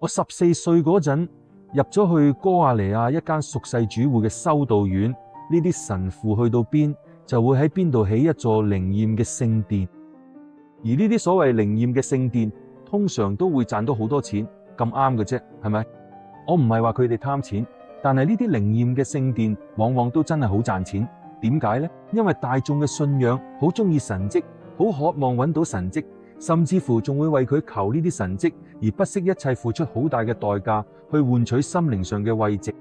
我14歲嗰陣入咗去哥亞尼亞一間屬世主會嘅修道院，呢啲神父去到邊就會喺邊度起一座靈驗嘅聖殿，而呢啲所謂靈驗嘅聖殿通常都會賺到好多錢，咁啱嘅啫，係咪？我唔係話佢哋貪錢，但係呢啲靈驗嘅聖殿往往都真係好賺錢。點解呢？因為大眾嘅信仰好中意神蹟，好渴望揾到神蹟，甚至乎仲會為佢求呢啲神蹟，而不惜一切付出好大嘅代價去換取心靈上嘅慰藉。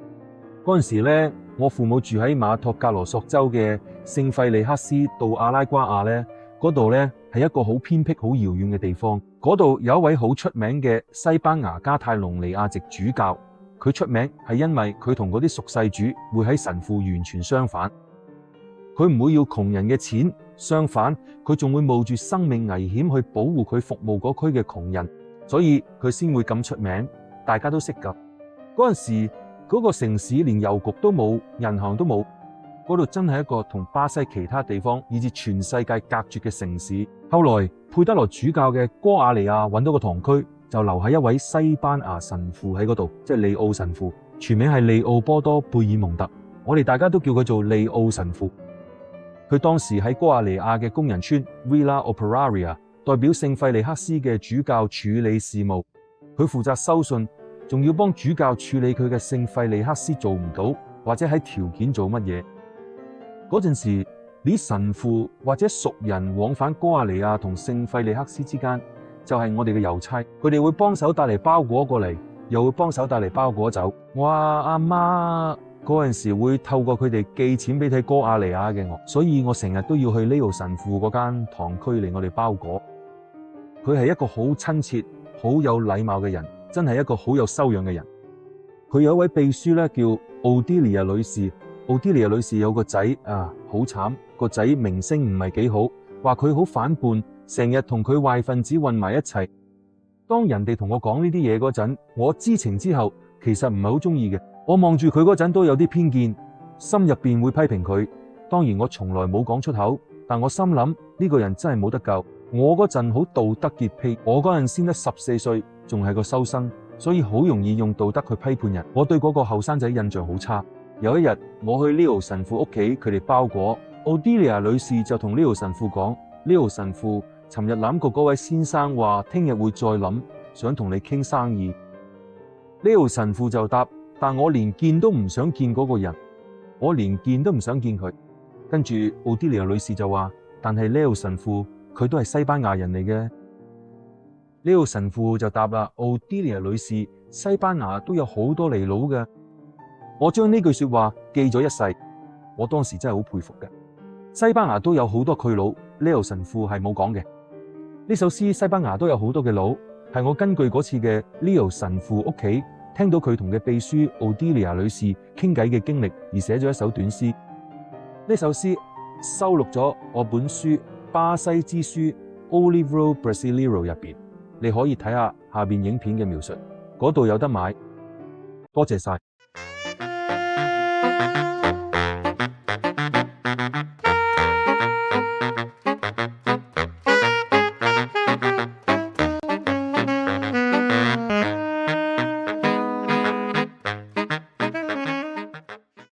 嗰陣時咧，我父母住喺馬托格羅索州嘅聖費利克斯到阿拉瓜亞咧，嗰度咧係一個好偏僻、好遙遠嘅地方。嗰度有一位好出名嘅西班牙加泰隆尼亞籍主教，佢出名係因為佢同嗰啲屬世主會喺神父完全相反。佢唔會要窮人嘅錢，相反佢仲會冒住生命危險去保護佢服務嗰區嘅窮人，所以佢先會咁出名，大家都識㗎。嗰陣時嗰個城市連郵局都冇，銀行都冇，嗰度真係一個同巴西其他地方以至全世界隔絕嘅城市。後來佩德羅主教嘅哥亞尼亞揾到個堂區，就留喺一位西班牙神父喺嗰度，即係利奧神父，全名係利奧波多貝爾蒙特，我哋大家都叫佢做利奧神父。佢當時喺哥亞尼亞嘅工人村 Villa Operaria 代表聖費利克斯嘅主教處理事務，佢負責收信，仲要幫主教處理佢嘅聖費利克斯做唔到或者喺條件做乜嘢。嗰陣時，啲神父或者熟人往返哥亞尼亞同聖費利克斯之間，就係我哋嘅郵差，佢哋會幫手帶嚟包裹過嚟，又會幫手帶嚟包裹走。我阿媽嗰陣時會透過佢哋寄錢俾睇哥亞尼亞嘅我，所以我成日都要去呢度神父嗰間堂區嚟我哋包裹。佢係一個好親切、好有禮貌嘅人，真係一個好有修養嘅人。佢有一位秘書咧，叫奧迪利亞女士。奧迪利亞女士有個仔啊，好慘，個仔名聲唔係幾好，話佢好反叛，成日同佢壞分子混埋一齊。當人哋同我講呢啲嘢嗰陣，我知情之後其實唔係好中意嘅。我望住佢嗰陣都有啲偏見，心入邊會批評佢。當然我從來冇講出口，但我心諗呢個人真係冇得救。我嗰陣好道德潔癖，我嗰陣先得14歲，仲係個修生，所以好容易用道德去批判人。我對嗰個後生仔印象好差。有一日我去Leo神父屋企，佢哋包裹，奧迪利亞女士就同Leo神父講，Leo神父尋日攬過嗰位先生話聽日會再諗，想同你傾生意。Leo神父就答，但我連見都唔想見嗰個人，我連見都唔想見佢。跟住奧迪利亞女士就話，但係Leo神父佢都係西班牙人嚟嘅。Leo神父就答啦，奧迪利亞女士，西班牙都有好多尼佬嘅。我將呢句說話記咗一世，我當時真係好佩服嘅。西班牙都有好多佢佬，Leo神父係冇講嘅。呢首詩西班牙都有好多嘅佬，係我根據嗰次嘅 Leo 神父屋企聽到佢同嘅秘書奧迪利亞女士傾偈嘅經歷而寫咗一首短詩。呢首詩收錄咗我本書《巴西之書》O Livro Brasileiro 入邊，你可以睇下下邊影片嘅描述，嗰度有得買。多謝晒。